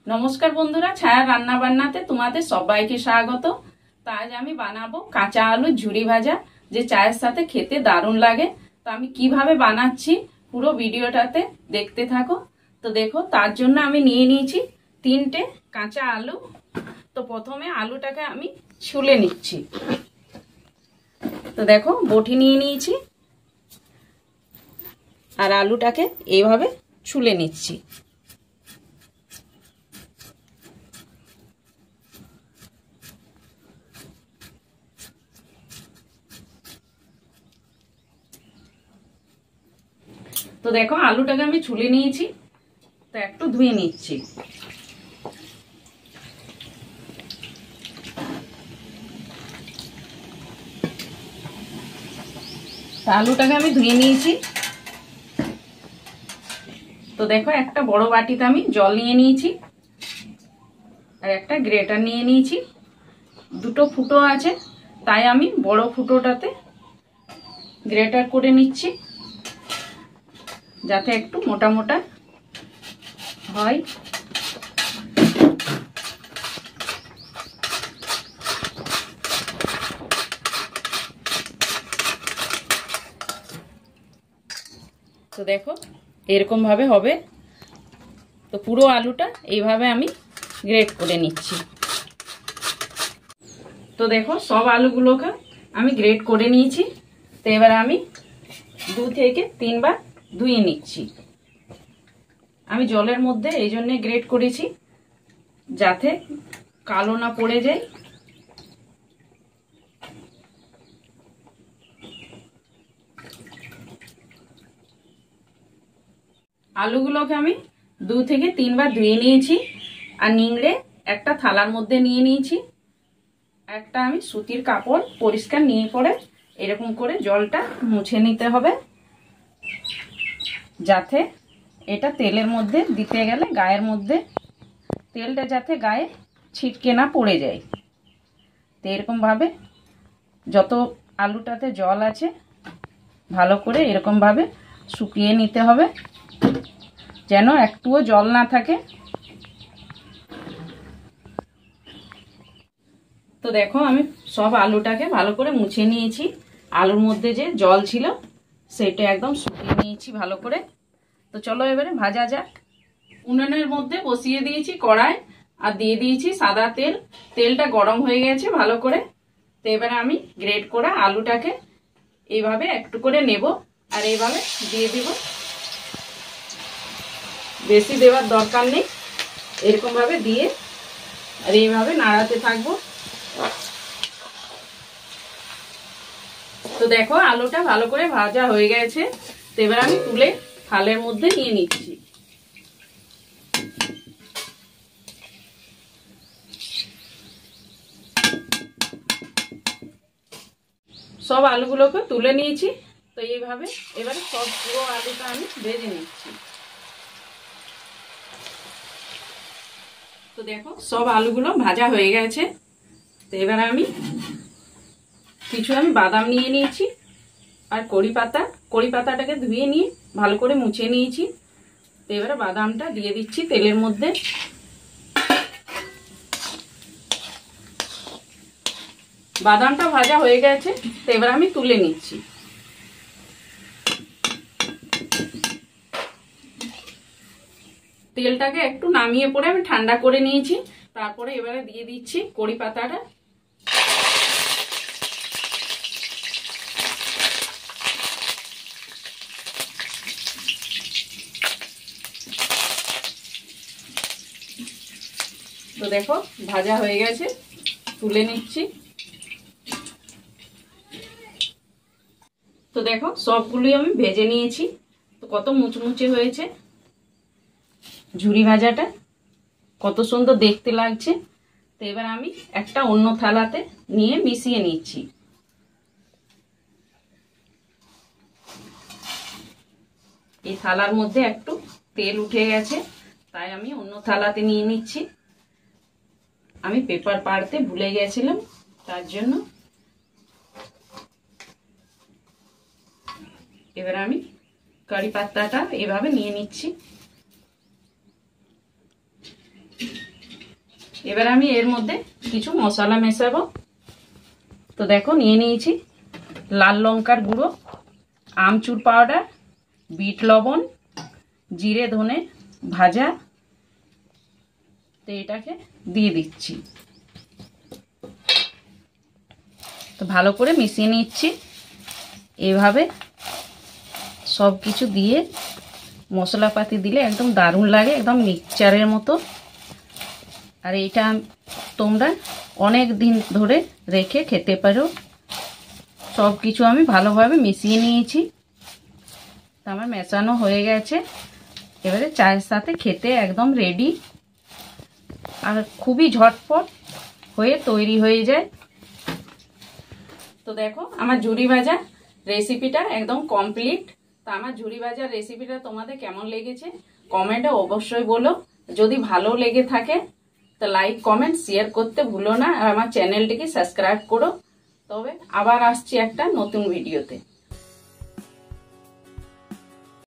নমস্কার বন্ধুরা, ছায়া রান্না বান্নাতে তোমাদের সবাইকে স্বাগত। তো আজ আমি বানাবো কাঁচা আলুর ঝুরি ভাজা, যে চায়ের সাথে খেতে দারুণ লাগে। তো আমি কিভাবে বানাচ্ছি পুরো ভিডিওটাতে দেখতে থাকো। তো দেখো, তার জন্য আমি নিয়ে নিয়েছি 3টে কাঁচা আলু। তো প্রথমে আলুটাকে আমি ছুলে নিচ্ছি। তো দেখো, বটি নিয়ে নিয়েছি আর আলুটাকে এইভাবে ছুলে নিচ্ছি। তো দেখো, আলুটাকে আমি ছুলে নিয়েছি। তো একটু ধুয়ে নিচ্ছি। আলুটাকে আমি ধুয়ে নিয়েছি। তো দেখো, একটা বড় বাটিতে আমি জল নিয়ে নিয়েছি আর একটা গ্রেটার নিয়ে নিয়েছি। দুটো ফুটো আছে, তাই আমি বড় ফুটোটাতে গ্রেটার করে নিচ্ছি, যাতে একটু মোটা মোটা হয়। তো দেখো, এরকম ভাবে হবে। তো পুরো আলুটা এইভাবে আমি গ্রেট করে নিচ্ছি। তো দেখো, সব আলুগুলোকে আমি গ্রেট করে নিয়েছি। তো এবার আমি 2 থেকে 3 বার ধুয়ে নিচ্ছি। আমি জলের মধ্যে এই জন্যে গ্রেট করেছি, যাতে কালো না পড়ে যায়। আলুগুলোকে আমি 2 থেকে 3 বার ধুয়ে নিয়েছি আর নিংড়ে একটা থালার মধ্যে নিয়ে নিয়েছি। একটা আমি সুতির কাপড় পরিষ্কার নিয়ে পরে এরকম করে জলটা মুছে নিতে হবে, যাতে এটা তেলের মধ্যে দিতে গেলে গায়ের মধ্যে তেলটা যাতে গায়ে ছিটকে না পড়ে যায়। তো এরকমভাবে যত আলুটাতে জল আছে ভালো করে এরকমভাবে শুকিয়ে নিতে হবে, যেন একটুও জল না থাকে। তো দেখো, আমি সব আলুটাকে ভালো করে মুছে নিয়েছি। আলুর মধ্যে যে জল ছিল সেটা একদম শুকিয়ে নিয়েছি ভালো করে। তো চলো এবারে ভাজা যাক। উনুনের মধ্যে বসিয়ে দিয়েছি কড়াই আর দিয়ে দিয়েছি সাদা তেল। তেলটা গরম হয়ে গেছে ভালো করে। তো এবারে আমি গ্রেট করা আলুটাকে এইভাবে একটু করে নেব আর এইভাবে দিয়ে দিব। বেশি দেওয়ার দরকার নেই, এরকম ভাবে দিয়ে আর এইভাবে নাড়াতে থাকবো। তো দেখো, আলুটা ভালো করে ভাজা হয়ে গেছে। তো এবার আমি তুলে থালের মধ্যে নিয়ে নিচ্ছি। সব আলুগুলোকে তুলে নিয়েছি। তো এইভাবে এবারে সব পুরো আলুটা আমি ভেজে নিচ্ছি। তো দেখো, সব আলুগুলো ভাজা হয়ে গেছে। তো এবারে আমি কিছু বাদাম নিয়ে নিয়েছি আর কড়ি পাতাটাকে ধুয়ে নিয়ে ভালো করে মুছে নিয়েছি। তো এবারে বাদামটা দিয়ে দিচ্ছি তেলের মধ্যে। বাদামটা ভাজা হয়ে গেছে। তো এবার আমি তুলে নিচ্ছি। তেলটাকে একটু নামিয়ে পরে আমি ঠান্ডা করে নিয়েছি। তারপরে এবারে দিয়ে দিচ্ছি কড়ি পাতাটা। তো দেখো, ভাজা হয়ে গেছে, তুলে নিচ্ছি। তো দেখো, সবগুলোই আমি ভেজে নিয়েছি। তো কত মুচমুচে হয়েছে ঝুরি ভাজাটা, কত সুন্দর দেখতে লাগছে। তো এবার আমি একটা অন্য থালাতে নিয়ে মিশিয়ে নিচ্ছি। এই থালার মধ্যে একটু তেল উঠে গেছে, তাই আমি অন্য থালাতে নিয়ে নিচ্ছি। আমি পেপার পাড়তে ভুলে গেছিলাম, তার জন্য। এবার আমি কারি পাতাটা এভাবে নিয়ে নিচ্ছি। এবার আমি এর মধ্যে কিছু মশলা মেশাবো। তো দেখো নিয়ে নিয়েছি লাল লঙ্কার গুঁড়ো, আমচুর পাউডার, বিট লবণ, জিরে ধনে ভাজা। তো এটাকে দিয়ে দিচ্ছি। তো ভালো করে মিশিয়ে নিচ্ছি। এভাবে সব কিছু দিয়ে মশলাপাতি দিলে একদম দারুণ লাগে, একদম মিক্সচারের মতো। আর এটা তোমরা অনেক দিন ধরে রেখে খেতে পারো। সব কিছু আমি ভালোভাবে মিশিয়ে নিয়েছি। তো আমার মেশানো হয়ে গেছে। এবারে চায়ের সাথে খেতে একদম রেডি। আর খুবই ঝটপট হয়ে তৈরি হয়ে যায়। তো দেখো আমার ঝুরি ভাজা রেসিপিটা একদম কমপ্লিট। তো আমার ঝুরি ভাজার রেসিপিটা তোমাদের কেমন লেগেছে কমেন্টে অবশ্যই বলো। যদি ভালো লেগে থাকে তো লাইক কমেন্ট শেয়ার করতে ভুলো না। আর আমার চ্যানেলটিকে সাবস্ক্রাইব করো। তবে আবার আসছি একটা নতুন ভিডিওতে।